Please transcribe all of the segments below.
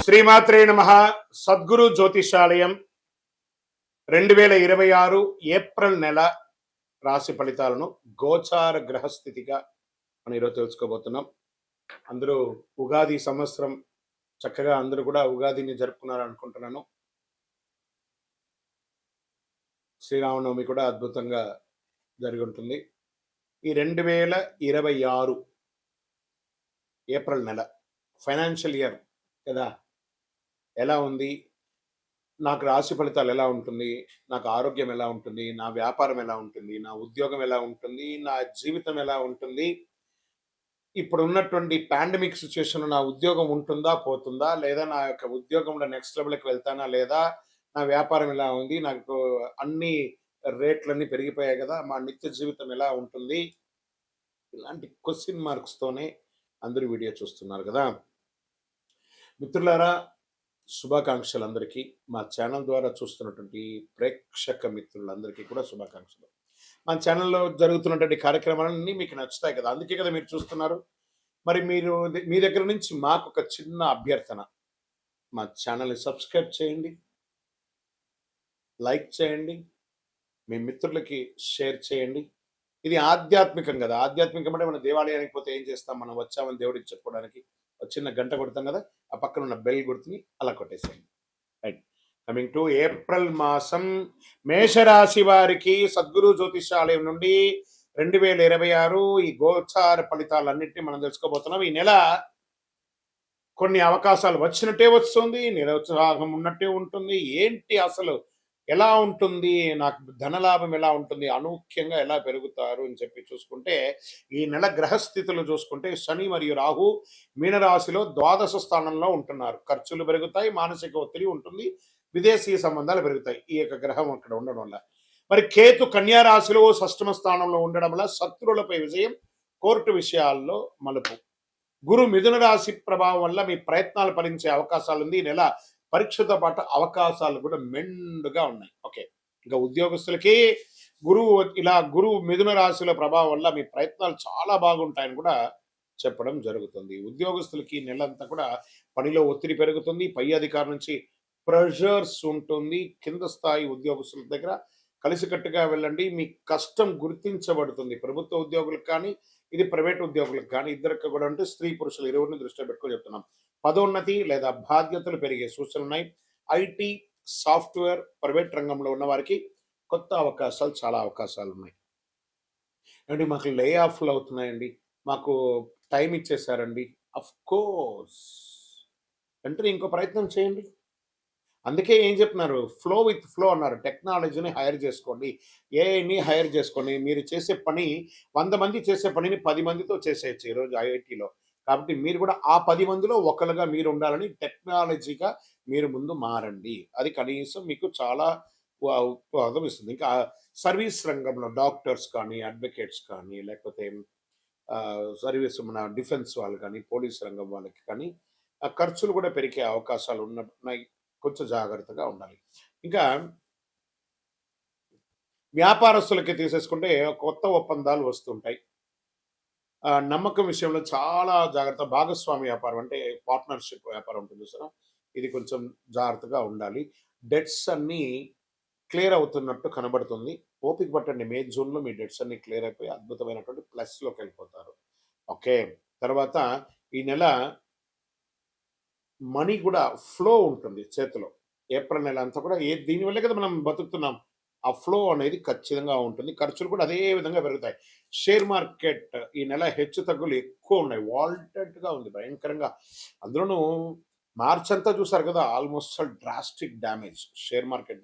శ్రీమాత్రే నమః. సద్గురు జ్యోతిషాలయం 2026 ఏప్రిల్ నెల రాశి ఫలితాలను గోచార గ్రహస్థితిగా మనం ఈరోజు తెలుసుకోబోతున్నాం. అందరూ ఉగాది సంవత్సరం చక్కగా అందరూ కూడా ఉగాదిని జరుపుకున్నారు అనుకుంటున్నాను. శ్రీరామనవమి కూడా అద్భుతంగా జరిగి ఉంటుంది. ఈ 2026 ఏప్రిల్ నెల ఫైనాన్షియల్ ఇయర్ కదా, ఎలా ఉంది, నాకు రాశి ఫలితాలు ఎలా ఉంటుంది, నాకు ఆరోగ్యం ఎలా ఉంటుంది, నా వ్యాపారం ఎలా ఉంటుంది, నా ఉద్యోగం ఎలా ఉంటుంది, నా జీవితం ఎలా ఉంటుంది, ఇప్పుడు ఉన్నటువంటి పాండమిక్ సిచ్యువేషన్ నా ఉద్యోగం ఉంటుందా పోతుందా, లేదా నా యొక్క ఉద్యోగంలో నెక్స్ట్ లెవెల్కి వెళ్తానా లేదా, నా వ్యాపారం ఎలా ఉంది, నాకు అన్ని రేట్లన్నీ పెరిగిపోయాయి కదా, మా నిత్య జీవితం ఎలా ఉంటుంది, ఇలాంటి క్వశ్చన్ మార్క్స్తోనే అందరూ వీడియో చూస్తున్నారు కదా. మిత్రులారా, శుభాకాంక్షలు అందరికీ. మా ఛానల్ ద్వారా చూస్తున్నటువంటి ప్రేక్షక మిత్రులందరికీ కూడా శుభాకాంక్షలు. మా ఛానల్లో జరుగుతున్నటువంటి కార్యక్రమాలన్నీ మీకు నచ్చుతాయి కదా, అందుకే కదా మీరు చూస్తున్నారు. మరి మీరు మీ దగ్గర నుంచి మాకు ఒక చిన్న అభ్యర్థన, మా ఛానల్ని సబ్స్క్రైబ్ చేయండి, లైక్ చేయండి, మీ మిత్రులకి షేర్ చేయండి. ఇది ఆధ్యాత్మికం కదా. ఆధ్యాత్మికం అంటే మన దేవాలయానికి పోతే ఏం చేస్తాం, మనం వచ్చామని దేవుడికి చెప్పుకోవడానికి చిన్న గంట కొడతాం కదా, ఆ పక్కన ఉన్న బెల్ గుర్తుని అలా కొట్టేసేయండి. రైట్. కమింగ్ టు ఏప్రిల్ మాసం, మేషరాశి వారికి సద్గురు జ్యోతిషాలయం నుండి 2026 ఈ గోచార ఫలితాలన్నింటినీ మనం తెలుసుకోబోతున్నాం. ఈ నెల కొన్ని అవకాశాలు వచ్చినట్టే వస్తుంది, నిరుత్సాహం ఉన్నట్టే ఉంటుంది. ఏంటి అసలు ఎలా ఉంటుంది, నాకు ధనలాభం ఎలా ఉంటుంది, అనూఖ్యంగా ఎలా పెరుగుతారు అని చెప్పి చూసుకుంటే, ఈ నెల గ్రహస్థితులు చూసుకుంటే శని మరియు రాహు మీనరాశిలో ద్వాదశ స్థానంలో ఉంటున్నారు. ఖర్చులు పెరుగుతాయి, మానసిక ఒత్తిడి ఉంటుంది, విదేశీ సంబంధాలు పెరుగుతాయి ఈ యొక్క గ్రహం అక్కడ ఉండడం వల్ల. మరి కేతు కన్యా రాశిలో షష్టమ స్థానంలో ఉండడం వల్ల శత్రువులపై విజయం, కోర్టు విషయాల్లో మలుపు. గురు మిథున రాశి ప్రభావం వల్ల మీ ప్రయత్నాలు ఫలించే అవకాశాలు ఉంది. ఈ నెల పరీక్షతో పాటు అవకాశాలు కూడా మెండుగా ఉన్నాయి. ఓకే, ఇంకా ఉద్యోగస్తులకి గురువు మిథున రాశిలో ప్రభావం వల్ల మీ ప్రయత్నాలు చాలా బాగుంటాయని కూడా చెప్పడం జరుగుతుంది. ఉద్యోగస్తులకి నెలంతా కూడా పనిలో ఒత్తిడి పెరుగుతుంది, పై అధికారి నుంచి ప్రెషర్స్ ఉంటుంది. కింద స్థాయి ఉద్యోగస్తుల దగ్గర కలిసికట్టుగా వెళ్ళండి, మీ కష్టం గుర్తించబడుతుంది. ప్రభుత్వ ఉద్యోగులకు కానీ, ఇది ప్రైవేట్ ఉద్యోగులకు కానీ, ఇద్దరికి కూడా అంటే స్త్రీ పురుషులు ఇరువురిని దృష్టిలో పెట్టుకొని చెప్తున్నాం. పదోన్నతి లేదా బాధ్యతలు పెరిగే సూచనలు ఉన్నాయి. ఐటీ, సాఫ్ట్వేర్, ప్రైవేట్ రంగంలో ఉన్న వారికి కొత్త అవకాశాలు, చాలా అవకాశాలు ఉన్నాయి. అండి మాకు లే ఆఫ్లు అవుతున్నాయండి, మాకు టైం ఇచ్చేసారండి. అఫ్ కోర్స్, వెంటనే ఇంకో ప్రయత్నం చేయండి. అందుకే ఏం చెప్తున్నారు, ఫ్లో విత్ ఫ్లో అన్నారు. టెక్నాలజీని హైర్ చేసుకోండి, ఏఐని హైర్ చేసుకోండి. మీరు చేసే పని 100 మంది చేసే పనిని 10 మందితో చేసేయచ్చు ఈరోజు ఐఐటీలో. కాబట్టి మీరు కూడా ఆ 10 మందిలో ఒకరుగా మీరు ఉండాలని టెక్నాలజీగా మీరు ముందు మారండి. అది కనీసం మీకు చాలా ఉపయోగం ఇస్తుంది. ఇంకా సర్వీస్ రంగంలో డాక్టర్స్ కానీ, అడ్వకేట్స్ కానీ, లేకపోతే సర్వీస్ మన డిఫెన్స్ వాళ్ళు కానీ, పోలీస్ రంగం వాళ్ళకి కానీ ఖర్చులు కూడా పెరిగే అవకాశాలు ఉన్నాయి. కొంచెం జాగ్రత్తగా ఉండాలి. ఇంకా వ్యాపారస్తులకి తీసేసుకుంటే కొత్త ఒప్పందాలు వస్తుంటాయి. నమ్మకం విషయంలో చాలా జాగ్రత్త. భాగస్వామి వ్యాపారం అంటే పార్ట్నర్షిప్ వ్యాపారం ఉంటుంది చూసారా, ఇది కొంచెం జాగ్రత్తగా ఉండాలి. డెట్స్ అన్నీ క్లియర్ అవుతున్నట్టు కనబడుతుంది. ఓపిక పట్టండి, మే జూన్లో మీ డెట్స్ అన్ని క్లియర్ అయిపోయి అద్భుతమైనటువంటి ప్లస్లోకి వెళ్ళిపోతారు. ఓకే, తర్వాత ఈ నెల మనీ కూడా ఫ్లో ఉంటుంది చేతిలో. ఏప్రిల్ నెల అంతా కూడా దీనివల్లే కదా మనం బతుకుతున్నాం. ఆ ఫ్లో అనేది ఖచ్చితంగా ఉంటుంది. ఖర్చులు కూడా అదే విధంగా పెరుగుతాయి. షేర్ మార్కెట్ ఈ నెల హెచ్చు తగ్గులు ఎక్కువ ఉన్నాయి, వాల్టెడ్గా ఉంది భయంకరంగా. అందులోనూ మార్చ్ అంతా చూసారు కదా, almost drastic damage. Share market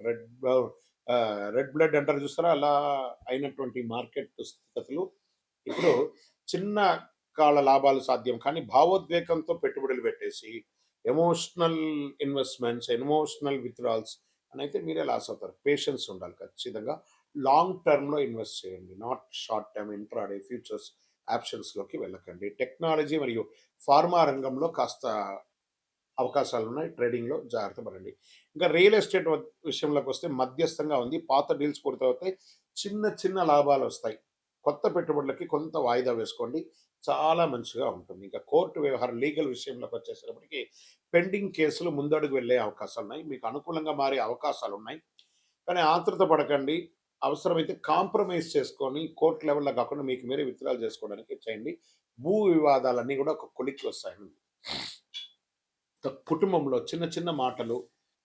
red blood అంటారు చూసారా, అలా అయినటువంటి మార్కెట్ స్థితిగతులు. ఇప్పుడు చిన్న కాల లాభాలు సాధ్యం, కానీ భావోద్వేగంతో పెట్టుబడులు పెట్టేసి ఎమోషనల్ ఇన్వెస్ట్మెంట్స్, ఎమోషనల్ విత్డ్రాల్స్ అని అయితే మీరే లాస్ అవుతారు. పేషెన్స్ ఉండాలి ఖచ్చితంగా. లాంగ్ టర్మ్లో ఇన్వెస్ట్ చేయండి, not short term intraday futures ఆప్షన్స్లోకి వెళ్ళకండి. టెక్నాలజీ మరియు ఫార్మా రంగంలో కాస్త అవకాశాలు ఉన్నాయి, ట్రేడింగ్లో జాగ్రత్త పడండి. ఇంకా రియల్ ఎస్టేట్ విషయంలోకి వస్తే మధ్యస్థంగా ఉంది. పాత డీల్స్ పూర్తవుతాయి, చిన్న చిన్న లాభాలు వస్తాయి. కొత్త పెట్టుబడులకి కొంత వాయిదా వేసుకోండి. చాలా మంచిగా ఉంటుంది. ఇంకా కోర్టు వ్యవహారం లీగల్ విషయంలోకి వచ్చేసేటప్పటికి పెండింగ్ కేసులు ముందడుగు వెళ్ళే అవకాశాలున్నాయి. మీకు అనుకూలంగా మారే అవకాశాలున్నాయి. కానీ ఆతృత పడకండి. అవసరమైతే కాంప్రమైజ్ చేసుకొని కోర్ట్ లెవెల్‌లో కాకుండా మీకు మీరే విత్‌డ్రాల్ చేసుకోవడానికి చేయండి. భూ వివాదాలన్నీ కూడా ఒక కొలిక్కి వస్తాయండి. కుటుంబంలో చిన్న చిన్న మాటలు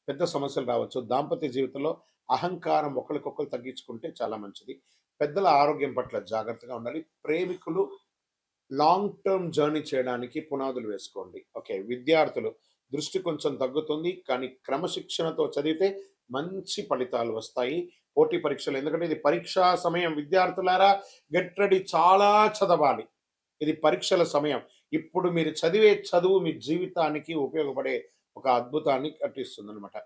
పెద్ద సమస్యలు రావచ్చు. దాంపత్య జీవితంలో అహంకారం ఒకరికొకరు తగ్గించుకుంటే చాలా మంచిది. పెద్దల ఆరోగ్యం పట్ల జాగ్రత్తగా ఉండాలి. ప్రేమికులు లాంగ్ టర్మ్ జర్నీ చేయడానికి పునాదులు వేసుకోండి. ఓకే. విద్యార్థులు దృష్టి కొంచెం తగ్గుతుంది. కానీ క్రమశిక్షణతో చదివితే మంచి ఫలితాలు వస్తాయి. పోటీ పరీక్షలు ఎందుకంటే ఇది పరీక్షా సమయం. విద్యార్థులారా గెట్ రెడీ, చాలా చదవాలి. ఇది పరీక్షల సమయం. ఇప్పుడు మీరు చదివే చదువు మీ జీవితానికి ఉపయోగపడే ఒక అద్భుతాన్ని కట్టిస్తుందనమాట.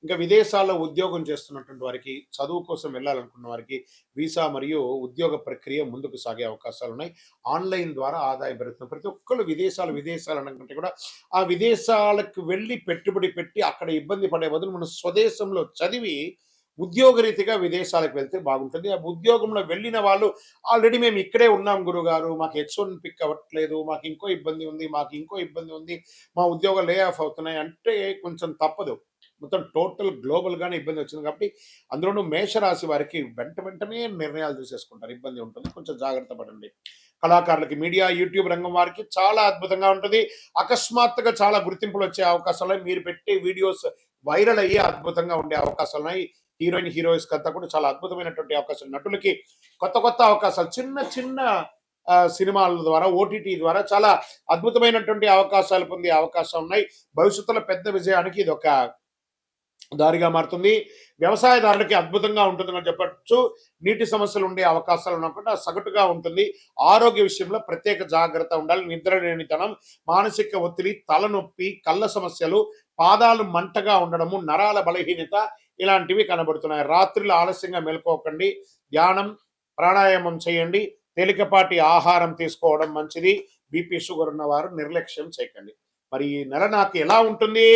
ఇంకా విదేశాల్లో ఉద్యోగం చేస్తున్నటువంటి వారికి, చదువు కోసం వెళ్ళాలనుకున్న వారికి వీసా మరియు ఉద్యోగ ప్రక్రియ ముందుకు సాగే అవకాశాలున్నాయి. ఆన్‌లైన్ ద్వారా ఆదాయం పెరుగుతుంది. ప్రతి ఒక్కళ్ళు విదేశాలు అనకంటే కూడా ఆ విదేశాలకు వెళ్ళి పెట్టుబడి పెట్టి అక్కడ ఇబ్బంది పడే బదులు మన స్వదేశంలో చదివి ఉద్యోగరీతిగా విదేశాలకు వెళ్తే బాగుంటుంది. ఆ ఉద్యోగంలో వెళ్ళిన వాళ్ళు ఆల్రెడీ మేము ఇక్కడే ఉన్నాం గురుగారు, మాకు H1 పిక్ అవ్వట్లేదు, మాకు ఇంకో ఇబ్బంది ఉంది, మా ఉద్యోగాలు లే ఆఫ్ అవుతున్నాయి అంటే కొంచెం తప్పదు. మొత్తం టోటల్ గ్లోబల్‌గానే ఇబ్బంది వచ్చింది కాబట్టి అందులోనూ మేషరాశి వారికి వెంటనే నిర్ణయాలు తీసేసుకుంటారు. ఇబ్బంది ఉంటుంది. కొంచెం జాగ్రత్త పడండి. కళాకారులకి, మీడియా, యూట్యూబ్ రంగం వారికి చాలా అద్భుతంగా ఉంటుంది. అకస్మాత్తుగా చాలా గుర్తింపులు వచ్చే అవకాశాలున్నాయి. మీరు పెట్టే వీడియోస్ వైరల్ అయ్యే అద్భుతంగా ఉండే అవకాశాలున్నాయి. హీరోయిన్స్ అంతా కూడా చాలా అద్భుతమైనటువంటి అవకాశాలు. నటులకి కొత్త అవకాశాలు చిన్న సినిమాల ద్వారా, ఓటీటీ ద్వారా చాలా అద్భుతమైనటువంటి అవకాశాలు పొందే అవకాశం ఉన్నాయి. భవిష్యత్తులో పెద్ద విజయానికి ఇది ఒక దారిగా మారుతుంది. వ్యవసాయదారులకి అద్భుతంగా ఉంటుందని చెప్పచ్చు. నీటి సమస్యలు ఉండే అవకాశాలు ఉన్నప్పుడు సగటుగా ఉంటుంది. ఆరోగ్య విషయంలో ప్రత్యేక జాగ్రత్త ఉండాలి. నిద్ర లేనితనం, మానసిక ఒత్తిడి, తలనొప్పి, కళ్ళ సమస్యలు, పాదాలు మంటగా ఉండడము, నరాల బలహీనత ఇలాంటివి కనబడుతున్నాయి. రాత్రులు ఆలస్యంగా మేల్కోకండి. ధ్యానం, ప్రాణాయామం చేయండి. తేలికపాటి ఆహారం తీసుకోవడం మంచిది. బీపీ, షుగర్ ఉన్నవారు నిర్లక్ష్యం చేయకండి. మరి ఈ నెల నాకు ఎలా ఉంటుంది?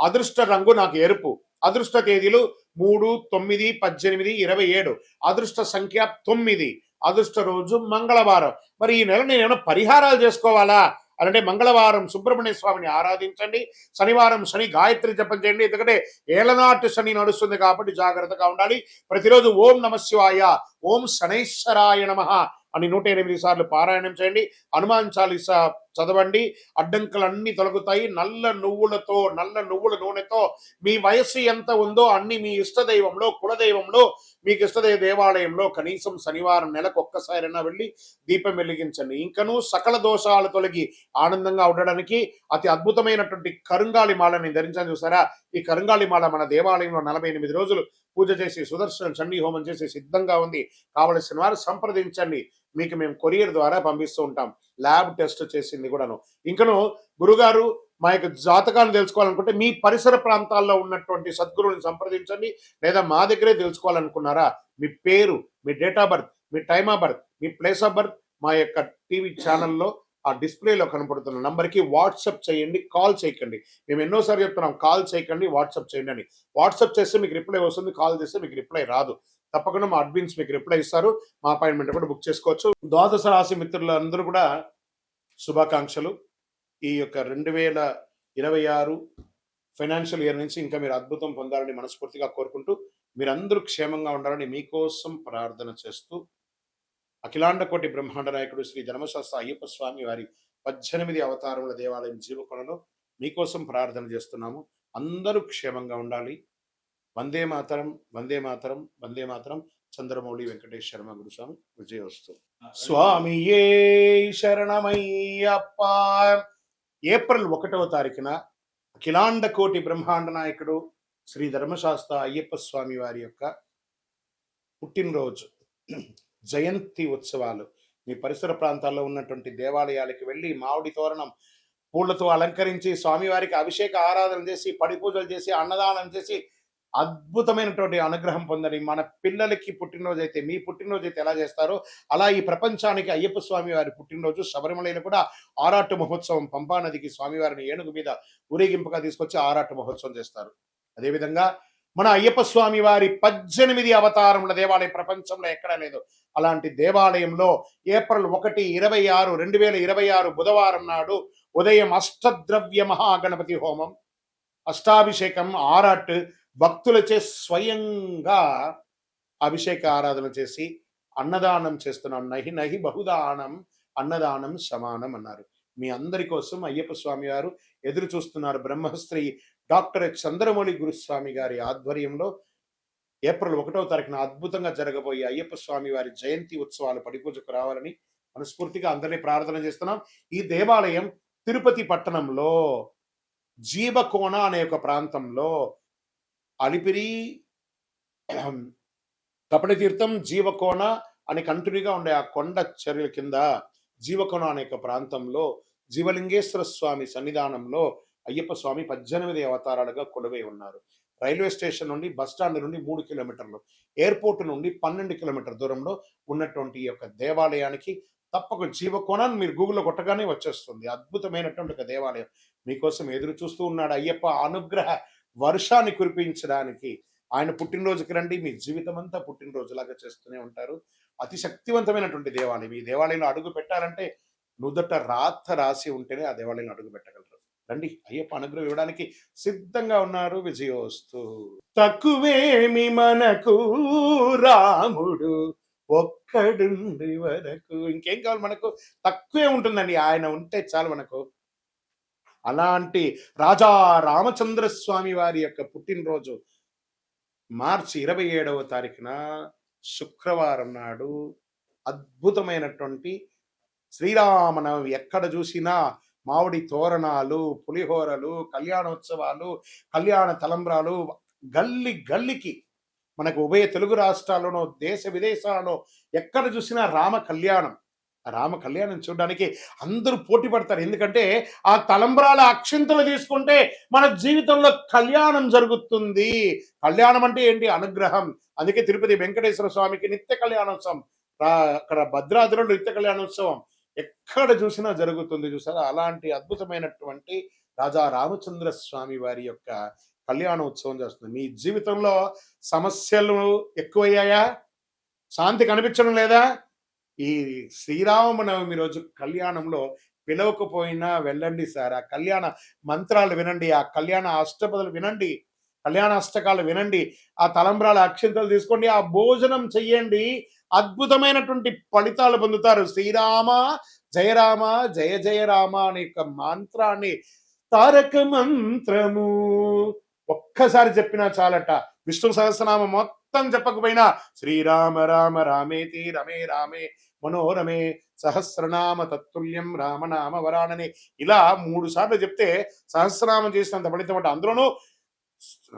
అదృష్ట రంగు నాకు ఎరుపు. అదృష్ట తేదీలు 3, 9, 18, 27. అదృష్ట సంఖ్య 9. అదృష్ట రోజు మంగళవారం. మరి ఈ నెల నేను ఏమైనా పరిహారాలు చేసుకోవాలా అంటే మంగళవారం సుబ్రహ్మణ్య స్వామిని ఆరాధించండి. శనివారం శని గాయత్రి జపం చేయండి. ఎందుకంటే ఏలనాటి శని నడుస్తుంది కాబట్టి జాగ్రత్తగా ఉండాలి. ప్రతిరోజు ఓం నమఃశివాయ, ఓం శనైశ్వరాయ నమః అని 108 సార్లు పారాయణం చేయండి. హనుమాన్ చాలీసా చదవండి. అడ్డంకులన్నీ తొలగుతాయి. నల్ల నువ్వుల నూనెతో మీ వయస్సు ఎంత ఉందో అన్ని మీ ఇష్టదైవంలో, కులదైవంలో, మీకు ఇష్టదైవ దేవాలయంలో కనీసం శనివారం నెలకు ఒక్కసారైనా వెళ్ళి దీపం వెలిగించండి. ఇంకనూ సకల దోషాలు తొలగి ఆనందంగా ఉండడానికి అతి అద్భుతమైనటువంటి కరుంగాలి మాలని ధరించాలని చూసారా? ఈ కరుంగాలి మాల మన దేవాలయంలో 48 రోజులు పూజ చేసి సుదర్శన చండీ హోమం చేసి సిద్ధంగా ఉంది. కావలసిన వారు సంప్రదించండి. మీకు మేము కొరియర్ ద్వారా పంపిస్తూ ఉంటాం. ల్యాబ్ టెస్ట్ చేసింది కూడాను. ఇంకను గురుగారు మా యొక్క జాతకాన్ని తెలుసుకోవాలనుకుంటే మీ పరిసర ప్రాంతాల్లో ఉన్నటువంటి సద్గురువుని సంప్రదించండి. లేదా మా దగ్గరే తెలుసుకోవాలనుకున్నారా? మీ పేరు, మీ డేట్ ఆఫ్ బర్త్, మీ టైమ్ ఆఫ్ బర్త్, మీ ప్లేస్ ఆఫ్ బర్త్ మా యొక్క టీవీ ఛానల్లో ఆ డిస్ప్లేలో కనపడుతున్న నంబర్కి వాట్సాప్ చేయండి. కాల్ చేయకండి. మేము ఎన్నోసార్లు చెప్తున్నాం, కాల్ చేయకండి, వాట్సాప్ చేయండి అని. వాట్సాప్ చేస్తే మీకు రిప్లై వస్తుంది, కాల్ చేస్తే మీకు రిప్లై రాదు. తప్పకుండా మా అడ్మిన్స్ మీకు రిప్లై ఇస్తారు. మా అపాయింట్మెంట్ కూడా బుక్ చేసుకోవచ్చు. ద్వాదశ రాశి మిత్రులందరూ కూడా శుభాకాంక్షలు. ఈ యొక్క 2026 ఫైనాన్షియల్ ఇయర్ నుంచి ఇంకా మీరు అద్భుతం పొందాలని మనస్ఫూర్తిగా కోరుకుంటూ, మీరందరూ క్షేమంగా ఉండాలని మీకోసం ప్రార్థన చేస్తూ, అఖిలాండ కోటి బ్రహ్మాండ నాయకుడు శ్రీ ధర్మశాస్త్ర అయ్యప్ప స్వామి వారి 18 అవతారముల దేవాలయం జీవకొండలో మీకోసం ప్రార్థన చేస్తున్నాము. అందరూ క్షేమంగా ఉండాలి. వందే మాతరం, వందే మాతరం, వందే మాతరం. చంద్రమౌళి వెంకటేష్ శర్మ గురుస్వామి. విజయోస్తు. స్వామియే శరణమయ్యప్ప. ఏప్రిల్ 1వ తారీఖున అఖిలాండ కోటి బ్రహ్మాండ నాయకుడు శ్రీ ధర్మశాస్త్ర అయ్యప్ప స్వామి వారి యొక్క పుట్టినరోజు జయంతి ఉత్సవాలు. మీ పరిసర ప్రాంతాల్లో ఉన్నటువంటి దేవాలయాలకు వెళ్ళి మామిడి తోరణం పూలతో అలంకరించి స్వామివారికి అభిషేక ఆరాధన చేసి, పడి పూజలు చేసి, అన్నదానం చేసి అద్భుతమైనటువంటి అనుగ్రహం పొందని. మన పిల్లలకి పుట్టినరోజు అయితే, మీ పుట్టినరోజు అయితే ఎలా చేస్తారో అలా ఈ ప్రపంచానికి అయ్యప్ప స్వామి వారి పుట్టినరోజు. శబరిమలలో కూడా ఆరాటు మహోత్సవం, పంపానదికి స్వామివారిని ఏనుగు మీద ఊరేగింపుగా తీసుకొచ్చి ఆరాటు మహోత్సవం చేస్తారు. అదేవిధంగా మన అయ్యప్ప స్వామి వారి 18 అవతారముల దేవాలయం ప్రపంచంలో ఎక్కడా లేదు. అలాంటి దేవాలయంలో ఏప్రిల్ 1, 26, 2026 బుధవారం నాడు ఉదయం అష్టద్రవ్య మహాగణపతి హోమం, అష్టాభిషేకం, ఆరాట్ భక్తులచే స్వయంగా అభిషేక ఆరాధన చేసి అన్నదానం చేస్తున్నాం. నహి నహి బహుదానం అన్నదానం సమానం అన్నారు. మీ అందరి కోసం అయ్యప్ప స్వామి వారు ఎదురు చూస్తున్నారు. బ్రహ్మశ్రీ డాక్టర్ చంద్రమౌళి గురుస్వామి గారి ఆధ్వర్యంలో ఏప్రిల్ 1వ తారీఖున అద్భుతంగా జరగబోయే అయ్యప్ప స్వామి వారి జయంతి ఉత్సవాలు పడిపూజకు రావాలని మనస్ఫూర్తిగా అందరినీ ప్రార్థన చేస్తున్నాం. ఈ దేవాలయం తిరుపతి పట్టణంలో జీవకోణ అనే ఒక ప్రాంతంలో అలిపిరి, కపటతీర్థం, జీవకోణ అని కంటిన్యూగా ఉండే ఆ కొండ చర్యల కింద జీవకోణ అనే ఒక ప్రాంతంలో జీవలింగేశ్వర స్వామి సన్నిధానంలో అయ్యప్ప స్వామి 18 అవతారాలుగా కొలువై ఉన్నారు. రైల్వే స్టేషన్ నుండి బస్ స్టాండ్ నుండి 3 కిలోమీటర్లు, ఎయిర్పోర్ట్ నుండి 12 కిలోమీటర్ దూరంలో ఉన్నటువంటి ఈ యొక్క దేవాలయానికి తప్పక జీవకోణాన్ని మీరు గూగుల్లో కొట్టగానే వచ్చేస్తుంది. అద్భుతమైనటువంటి ఒక దేవాలయం మీకోసం ఎదురు చూస్తూ ఉన్నాడు. అయ్యప్ప అనుగ్రహ వర్షాన్ని కురిపించడానికి ఆయన పుట్టినరోజుకి రండి. మీ జీవితం అంతా పుట్టినరోజులాగా చేస్తూనే ఉంటారు. అతి శక్తివంతమైనటువంటి దేవాలయం. ఈ దేవాలయంలో అడుగు పెట్టాలంటే నుదట రాత రాసి ఉంటేనే ఆ దేవాలయంలో అడుగు పెట్టగలరు. రండి, అయ్యప్ప అనుగ్రహం ఇవ్వడానికి సిద్ధంగా ఉన్నారు. విజయోస్తు. తక్కువేమి మనకు రాముడు ఒక్కడుండి వరకు, ఇంకేం కావాలి మనకు? తక్కువే ఉంటుందండి, ఆయన ఉంటే చాలు మనకు. అలాంటి రాజా రామచంద్ర స్వామి వారి యొక్క పుట్టినరోజు మార్చి 27వ తారీఖున శుక్రవారం నాడు అద్భుతమైనటువంటి శ్రీరామనవమి. ఎక్కడ చూసినా మామిడి తోరణాలు, పులిహోరలు, కళ్యాణోత్సవాలు, కళ్యాణ తలంబ్రాలు, గల్లి గల్లికి మనకు ఉభయ తెలుగు రాష్ట్రాల్లోనూ దేశ విదేశాలలో ఎక్కడ చూసినా రామ కళ్యాణం. రామ కళ్యాణం చూడడానికి అందరూ పోటీ పడతారు. ఎందుకంటే ఆ తలంబ్రాల అక్షింతలు తీసుకుంటే మన జీవితంలో కళ్యాణం జరుగుతుంది. కళ్యాణం అంటే ఏంటి? అనుగ్రహం. అందుకే తిరుపతి వెంకటేశ్వర స్వామికి నిత్య కళ్యాణోత్సవం, అక్కడ భద్రాద్రిలో నిత్య కళ్యాణోత్సవం ఎక్కడ చూసినా జరుగుతుంది. చూసారా? అలాంటి అద్భుతమైనటువంటి రాజా రామచంద్ర స్వామి వారి యొక్క కళ్యాణోత్సవం చేస్తుంది. మీ జీవితంలో సమస్యలు ఎక్కువయ్యాయా? శాంతి కనిపించడం లేదా? ఈ శ్రీరామనవమి రోజు కళ్యాణంలో పిలవకపోయినా వెళ్ళండి సార్. ఆ కళ్యాణ మంత్రాలు వినండి, ఆ కళ్యాణ అష్టపదులు వినండి, కళ్యాణ అష్టకాలు వినండి, ఆ తలంబ్రాల అక్షింతలు తీసుకోండి, ఆ భోజనం చెయ్యండి. అద్భుతమైనటువంటి ఫలితాలు పొందుతారు. శ్రీరామ జయ రామ జయ జయ రామ అనే యొక్క మంత్రాన్ని, తారక మంత్రము ఒక్కసారి చెప్పినా చాలట. విష్ణు సహస్రనామం మొత్తం చెప్పకపోయినా శ్రీరామ రామ రామేతి రమే రామే మనోరమే సహస్రనామ తత్తుల్యం రామనామ వరానని ఇలా 3 సార్లు చెప్తే సహస్రనామం చేసినంత ఫలితం అంట. అందులోనూ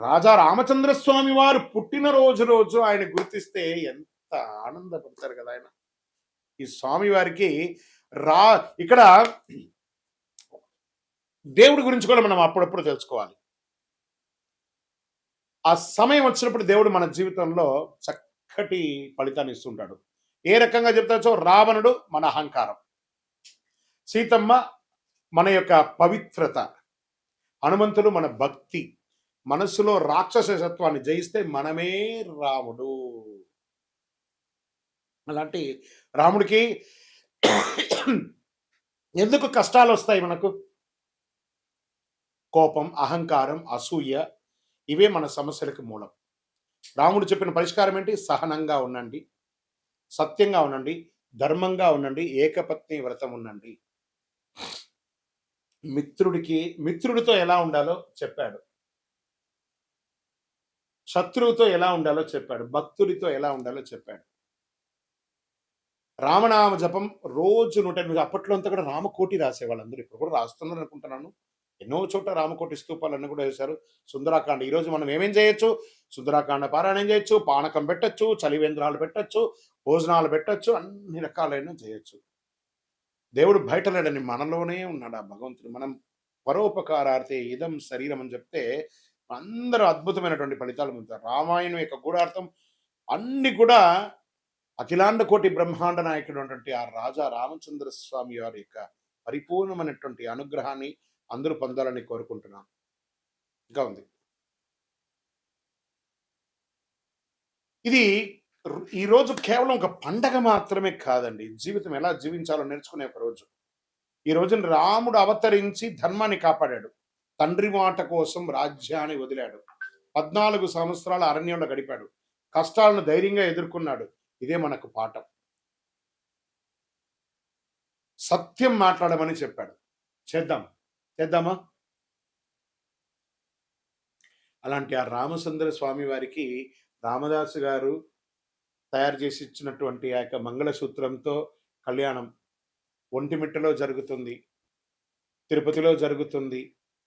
రాజా రామచంద్ర స్వామి వారు పుట్టినరోజు ఆయన గుర్తిస్తే ఎంత ఆనందపడతారు కదా ఆయన. ఈ స్వామి వారికి ఇక్కడ దేవుడి గురించి కూడా మనం అప్పుడప్పుడు తెలుసుకోవాలి. ఆ సమయం వచ్చినప్పుడు దేవుడు మన జీవితంలో చక్కటి ఫలితాన్ని ఇస్తుంటాడు. ఏ రకంగా చెప్తాచో, రావణుడు మన అహంకారం, సీతమ్మ మన యొక్క పవిత్రత, హనుమంతుడు మన భక్తి, మనస్సులో రాక్షసత్వాన్ని జయిస్తే మనమే రాముడు. అలాంటి రాముడికి ఎందుకు కష్టాలు వస్తాయి మనకు? కోపం, అహంకారం, అసూయ, ఇవే మన సమస్యలకు మూలం. రాముడు చెప్పిన పరిష్కారం ఏంటి? సహనంగా ఉండండి, సత్యంగా ఉండండి, ధర్మంగా ఉండండి, ఏకపత్ని వ్రతం ఉండండి. మిత్రుడితో ఎలా ఉండాలో చెప్పాడు, శత్రువుతో ఎలా ఉండాలో చెప్పాడు, భక్తుడితో ఎలా ఉండాలో చెప్పాడు. రామనామ జపం రోజు 108. అప్పట్లో అంతా కూడా రామకోటి రాసేవాళ్ళు అందరూ. ఇప్పుడు కూడా రాస్తున్నారు అనుకుంటున్నాను. ఎన్నో చోట్ల రామకోటి స్తూపాలన్నీ కూడా వేశారు. సుందరాకాండ ఈరోజు మనం ఏమేం చేయొచ్చు? సుందరాకాండ పారాయణం చేయొచ్చు, పానకం పెట్టచ్చు, చలివేంద్రాలు పెట్టచ్చు, భోజనాలు పెట్టచ్చు, అన్ని రకాలైన చేయొచ్చు. దేవుడు బయట లేడని మనలోనే ఉన్నాడు ఆ భగవంతుడు. మనం పరోపకారార్థే ఇదం శరీరం అని చెప్తే అందరూ అద్భుతమైనటువంటి ఫలితాలు పొందుతారు. రామాయణం యొక్క గూఢార్థం అన్ని కూడా అఖిలాండ కోటి బ్రహ్మాండ నాయకుడు ఉన్నటువంటి ఆ రాజా రామచంద్ర స్వామి వారి యొక్క పరిపూర్ణమైనటువంటి అనుగ్రహాన్ని అందరూ పొందాలని కోరుకుంటున్నాను. ఇంకా ఉంది. ఇది ఈరోజు కేవలం ఒక పండగ మాత్రమే కాదండి. జీవితం ఎలా జీవించాలో నేర్చుకునే ఒక రోజు. ఈ రోజున రాముడు అవతరించి ధర్మాన్ని కాపాడాడు. తండ్రి మాట కోసం రాజ్యాన్ని వదిలాడు. 14 సంవత్సరాల అరణ్యంలో గడిపాడు. కష్టాలను ధైర్యంగా ఎదుర్కొన్నాడు. ఇదే మనకు పాఠం. సత్యం మాట్లాడమని చెప్పాడు. చేద్దామా? అలాంటి ఆ రామచంద్ర స్వామి వారికి రామదాసు గారు తయారు చేసి ఇచ్చినటువంటి ఆ యొక్క మంగళసూత్రంతో కళ్యాణం ఒంటిమిట్టలో జరుగుతుంది, తిరుపతిలో జరుగుతుంది,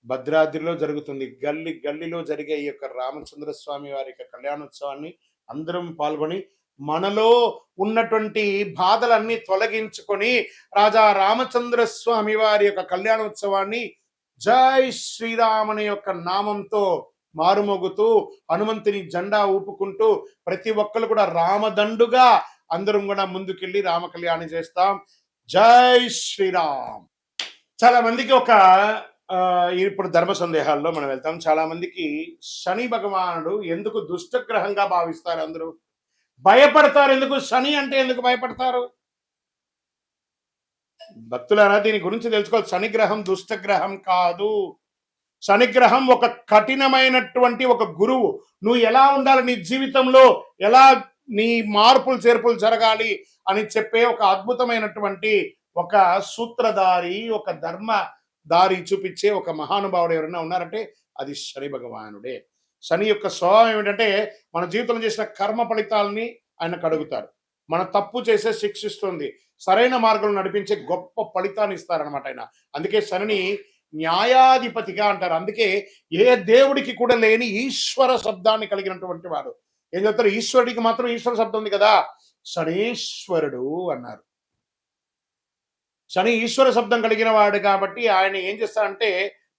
భద్రాద్రిలో జరుగుతుంది. గల్లీలో జరిగే ఈ యొక్క రామచంద్ర స్వామి వారి యొక్క కళ్యాణోత్సవాన్ని అందరం పాల్గొని మనలో ఉన్నటువంటి బాధలన్నీ తొలగించుకొని రాజా రామచంద్ర స్వామి వారి యొక్క కళ్యాణోత్సవాన్ని జై శ్రీరామ్ అనే యొక్క నామంతో మారుమోగుతూ హనుమంతుని జెండా ఊపుకుంటూ ప్రతి ఒక్కరు కూడా రామదండుగా అందరం కూడా ముందుకెళ్ళి రామ కళ్యాణం చేస్తాం. జై శ్రీరామ్. చాలా మందికి ఇప్పుడు ధర్మ సందేహాల్లో మనం వెళ్తాం. చాలా మందికి శని భగవానుడు ఎందుకు దుష్టగ్రహంగా భావిస్తారు? అందరూ భయపడతారు. ఎందుకు శని అంటే ఎందుకు భయపడతారు? భక్తులారా, దీని గురించి తెలుసుకోవాలి. శనిగ్రహం దుష్టగ్రహం కాదు. శనిగ్రహం ఒక కఠినమైనటువంటి ఒక గురువు. నువ్వు ఎలా ఉండాలి, నీ జీవితంలో ఎలా నీ మార్పులు చేర్పులు జరగాలి అని చెప్పే ఒక అద్భుతమైనటువంటి ఒక సూత్రధారి, ఒక ధర్మ దారి చూపించే ఒక మహానుభావుడు ఎవరైనా ఉన్నారంటే అది శని భగవానుడే. శని యొక్క స్వభావం ఏమిటంటే మన జీవితంలో చేసిన కర్మ ఫలితాలని ఆయన కడుగుతారు. మన తప్పు చేసే శిక్షిస్తుంది, సరైన మార్గంలో నడిపించే గొప్ప ఫలితాన్ని ఇస్తారనమాట ఆయన. అందుకే శనిని న్యాయాధిపతిగా అంటారు. అందుకే ఏ దేవుడికి కూడా లేని ఈశ్వర శబ్దాన్ని కలిగినటువంటి వాడు. ఏం చెప్తారు? ఈశ్వరుడికి మాత్రం ఈశ్వర శబ్దం ఉంది కదా, శనీశ్వరుడు అన్నారు. శని ఈశ్వర శబ్దం కలిగిన వాడు కాబట్టి ఆయన ఏం చేస్తాడంటే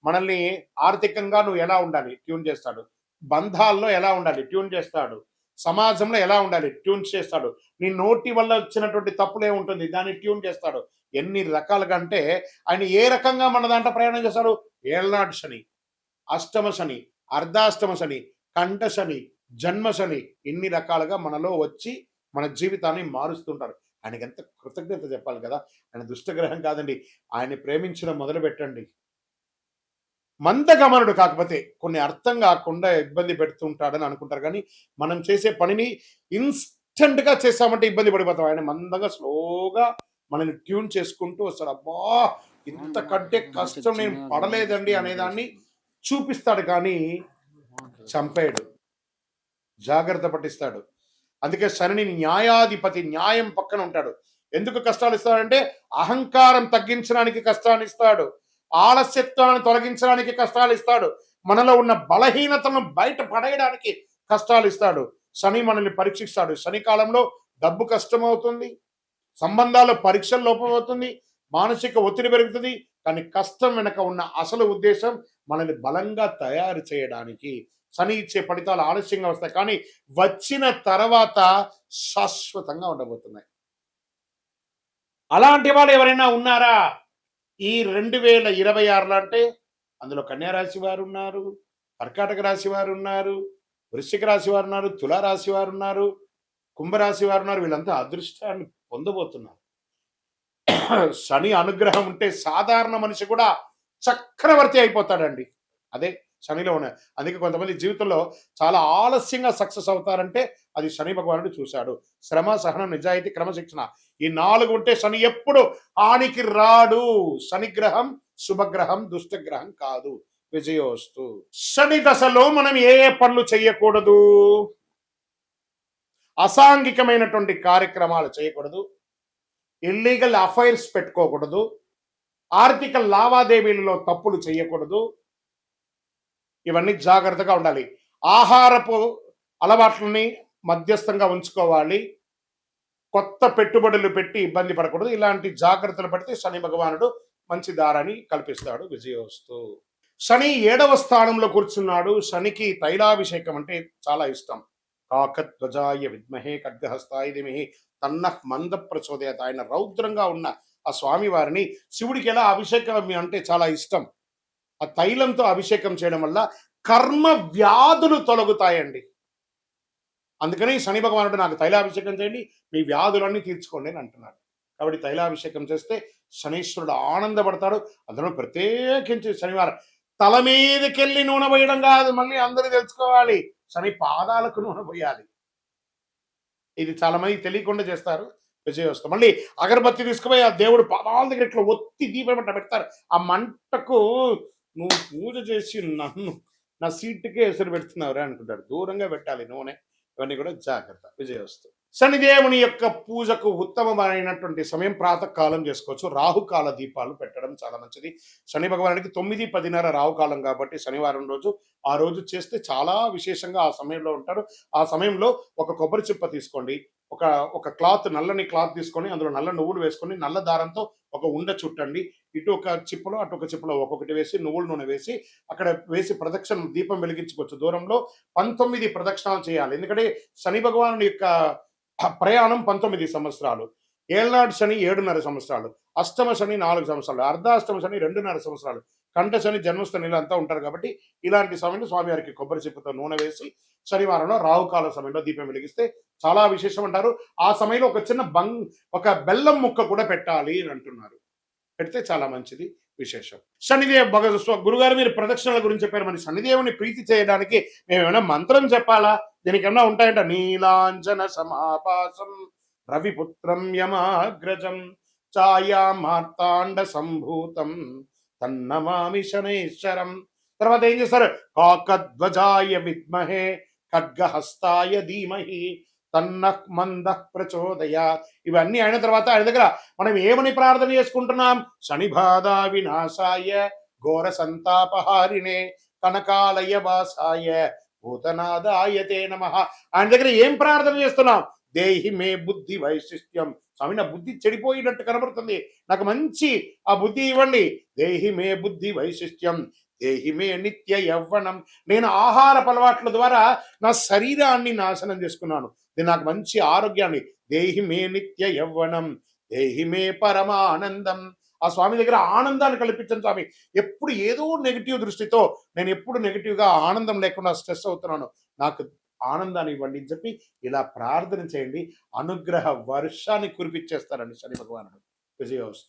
మనల్ని ఆర్థికంగా నువ్వు ఎలా ఉండాలి ట్యూన్ చేస్తాడు, బంధాల్లో ఎలా ఉండాలి ట్యూన్ చేస్తాడు, సమాజంలో ఎలా ఉండాలి ట్యూన్ చేస్తాడు, నీ నోటి వల్ల వచ్చినటువంటి తప్పులే ఉంటుంది దాన్ని ట్యూన్ చేస్తాడు. ఎన్ని రకాలుగా అంటే ఆయన ఏ రకంగా మన దాంట్లో ప్రయాణం చేస్తాడు? ఏళ్నాడు శని, అష్టమ శని, అర్ధాష్టమ శని, కంఠ శని, జన్మ శని, ఇన్ని రకాలుగా మనలో వచ్చి మన జీవితాన్ని మారుస్తుంటారు. ఆయనకి ఎంత కృతజ్ఞత చెప్పాలి కదా. ఆయన దుష్టగ్రహం కాదండి. ఆయన్ని ప్రేమించడం మొదలు పెట్టండి. మందగమనుడు కాకపోతే కొన్ని అర్థం కాకుండా ఇబ్బంది పెడుతుంటాడని అనుకుంటారు, కానీ మనం చేసే పనిని ఇన్స్టెంట్ గా చేస్తామంటే ఇబ్బంది పడిపోతాం. ఆయన మందంగా స్లోగా మనల్ని ట్యూన్ చేసుకుంటూ వస్తాడు. అబ్బా, ఇంతకంటే కష్టం నేను పడలేదండి అనేదాన్ని చూపిస్తాడు, కానీ చంపేయడు, జాగ్రత్త పట్టిస్తాడు. అందుకే శని న్యాయాధిపతి, న్యాయం పక్కన ఉంటాడు. ఎందుకు కష్టాలు ఇస్తాడంటే అహంకారం తగ్గించడానికి కష్టాన్ని ఇస్తాడు, ఆలస్యత్వాన్ని తొలగించడానికి కష్టాలు ఇస్తాడు, మనలో ఉన్న బలహీనతను బయట పడేయడానికి కష్టాలు ఇస్తాడు. శని మనల్ని పరీక్షిస్తాడు. శని కాలంలో డబ్బు కష్టమవుతుంది, సంబంధాల్లో పరీక్షలు లోపమవుతుంది, మానసిక ఒత్తిడి పెరుగుతుంది. కానీ కష్టం వెనక ఉన్న అసలు ఉద్దేశం మనల్ని బలంగా తయారు చేయడానికి. శని ఇచ్చే ఫలితాలు ఆలస్యంగా వస్తాయి, కానీ వచ్చిన తర్వాత శాశ్వతంగా ఉండబోతున్నాయి. అలాంటి వాళ్ళు ఎవరైనా ఉన్నారా ఈ 2026లో అంటే? అందులో కన్యారాశి వారు ఉన్నారు, కర్కాటక రాశి వారు ఉన్నారు, వృశ్చిక రాశి వారు ఉన్నారు, తులారాశి వారు ఉన్నారు, కుంభరాశి వారు ఉన్నారు. వీళ్ళంతా అదృష్టాన్ని పొందబోతున్నారు. శని అనుగ్రహం ఉంటే సాధారణ మనిషి కూడా చక్రవర్తి అయిపోతాడండి. అదే శనిలో ఉన్నాయి. అందుకే కొంతమంది జీవితంలో చాలా ఆలస్యంగా సక్సెస్ అవుతారంటే అది శని భగవానుడు చూశాడు. శ్రమ, సహనం, నిజాయితీ, క్రమశిక్షణ, ఈ 4 ఉంటే శని ఎప్పుడు హానికి రాడు. శనిగ్రహం శుభగ్రహం, దుష్టగ్రహం కాదు. విజయోస్తు. శని దశలో మనం ఏ పనులు చేయకూడదు? అసాంఘికమైనటువంటి కార్యక్రమాలు చేయకూడదు, ఇల్లీగల్ అఫైర్స్ పెట్టుకోకూడదు, ఆర్థిక లావాదేవీలలో తప్పులు చేయకూడదు. ఇవన్నీ జాగ్రత్తగా ఉండాలి. ఆహారపు అలవాట్లని మధ్యస్థంగా ఉంచుకోవాలి. కొత్త పెట్టుబడులు పెట్టి ఇబ్బంది పడకూడదు. ఇలాంటి జాగ్రత్తలు పడితే శని భగవానుడు మంచి దారాన్ని కల్పిస్తాడు. విజయోస్తు. శని 7వ స్థానంలో కూర్చున్నాడు. శనికి తైలాభిషేకం అంటే చాలా ఇష్టం. కాకధ్వజాయ విద్మహే ఖడ్గహస్తాయ ధీమహి తన్నః మంద ప్రచోదయాత్. ఆయన రౌద్రంగా ఉన్న ఆ స్వామి వారిని శివుడికి ఎలా అభిషేకం అంటే చాలా ఇష్టం. ఆ తైలంతో అభిషేకం చేయడం వల్ల కర్మ వ్యాధులు తొలగుతాయండి. అందుకని శని భగవానుడు నాకు తైలాభిషేకం చేయండి, మీ వ్యాధులన్నీ తీర్చుకోండి అని అంటున్నాడు. కాబట్టి తైలాభిషేకం చేస్తే శనీశ్వరుడు ఆనందపడతాడు. అందులో ప్రత్యేకించి శనివారం తల మీదకెళ్ళి నూనె పోయడం కాదు, మళ్ళీ అందరూ తెలుసుకోవాలి, శని పాదాలకు నూనె పోయాలి. ఇది చాలా మంది తెలియకుండా చేస్తారు. విజయోస్తు. మళ్ళీ అగరబత్తి తీసుకుపోయి ఆ దేవుడు పాదాల దగ్గర ఇట్లా ఒత్తి దీపం ఇట్లా పెడతారు. ఆ మంటకు నువ్వు పూజ చేసి నన్ను నా సీటుకే ఎసురు పెడుతున్నావురా అనుకుంటాడు. దూరంగా పెట్టాలి నూనె. ఇవన్నీ కూడా జాగ్రత్త. విజయోస్తు. శనిదేవుని యొక్క పూజకు ఉత్తమమైనటువంటి సమయం ప్రాతకాలం చేసుకోవచ్చు. రాహుకాల దీపాలు పెట్టడం చాలా మంచిది. శని భగవానుడికి 9, 10:30 రాహుకాలం కాబట్టి శనివారం రోజు ఆ రోజు చేస్తే చాలా విశేషంగా ఆ సమయంలో ఉంటారు. ఆ సమయంలో ఒక కొబ్బరి చిప్ప తీసుకోండి, ఒక క్లాత్, నల్లని క్లాత్ తీసుకొని అందులో నల్ల నువ్వులు వేసుకొని నల్ల దారంతో ఒక ఉండ చుట్టండి. ఇటు ఒక చిప్పలో అటు ఒక చిప్పలో ఒక్కొక్కటి వేసి నువ్వుల నూనె వేసి అక్కడ వేసి ప్రదక్షిణ దీపం వెలిగించుకోవచ్చు. దూరంలో 19 ప్రదక్షిణాలు చేయాలి. ఎందుకంటే శని భగవానుడి యొక్క ప్రయాణం 19 సంవత్సరాలు. ఏళ్నాడు శని 7.5 సంవత్సరాలు, అష్టమ శని 4 సంవత్సరాలు, అర్ధాష్టమ శని 2.5 సంవత్సరాలు, కంఠ శని, జన్మస్థానిలు అంతా ఉంటారు. కాబట్టి ఇలాంటి సమయంలో స్వామివారికి కొబ్బరి చిప్పతో నూనె వేసి శనివారంలో రాహుకాల సమయంలో దీపం వెలిగిస్తే చాలా విశేషం అంటారు. ఆ సమయంలో ఒక బెల్లం ముక్క కూడా పెట్టాలి అని అంటున్నారు. పెడితే చాలా మంచిది, విశేషం. గురుగారు మీరు ప్రదక్షిణల గురించి చెప్పారు. మరి శనిదేవుని ప్రీతి చేయడానికి మేము ఏమైనా మంత్రం చెప్పాలా? దీనికి ఏమైనా ఉంటాయంట. నీలాంజన సమాపాసం రవిపుత్రం యమాగ్రజం ఛాయా మార్తాండ సంభూతం తన్నమామి శనైశ్వరం. తర్వాత ఏం చేస్తారు? కాకధ్వజాయ విద్మహే ఖడ్గహస్తాయ ధీమహి తన్నః మందః ప్రచోదయ. ఇవన్నీ అయిన తర్వాత ఆయన దగ్గర మనం ఏమని ప్రార్థన చేసుకుంటున్నాం? శనిబాధ వినాశాయ ఘోర సంతాపహారిణే కనకాలయ వాసాయ భూతనాదాయతే నమః. ఆయన దగ్గర ఏం ప్రార్థన చేస్తున్నాం? దేహి మే బుద్ధి వైశిష్ట్యం. స్వామి నా బుద్ధి చెడిపోయినట్టు కనబడుతుంది, నాకు మంచి ఆ బుద్ధి ఇవ్వండి. దేహి మే బుద్ధి వైశిష్ట్యం దేహి మే నిత్య యవ్వనం. నేను ఆహార అలవాట్ల ద్వారా నా శరీరాన్ని నాశనం చేసుకున్నాను, నేను నాకు మంచి ఆరోగ్యాన్ని. దేహి మే నిత్య యవ్వనం దేహి మే పరమానందం. ఆ స్వామి దగ్గర ఆనందాన్ని కల్పించండి స్వామి. ఎప్పుడు ఏదో నెగిటివ్ దృష్టితో నేను ఎప్పుడు నెగిటివ్గా ఆనందం లేకుండా స్ట్రెస్ అవుతున్నాను, నాకు ఆనందాన్ని ఇవ్వండి అని చెప్పి ఇలా ప్రార్థన చేయండి. అనుగ్రహ వర్షాన్ని కురిపించేస్తారండి శని భగవానుడు. విజయోస్తు.